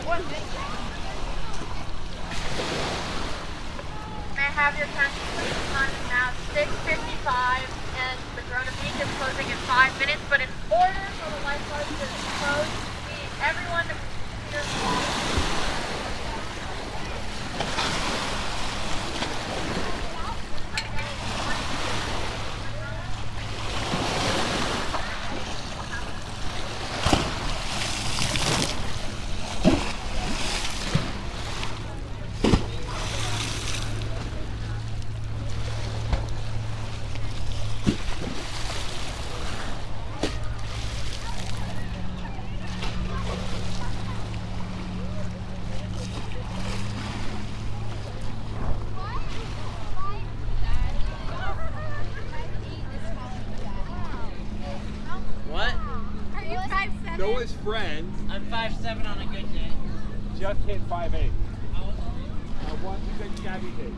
May I have your attention, please? The time is now 6:55, and Madrona Beach is closing in 5 minutes. But in order for the lifeguards to close, we need everyone to clear the water. What? Are you 5'7"? Noah's friend I'm 5'7" on a good day. just hit 5'8". How old? One, two, three, Gabby did.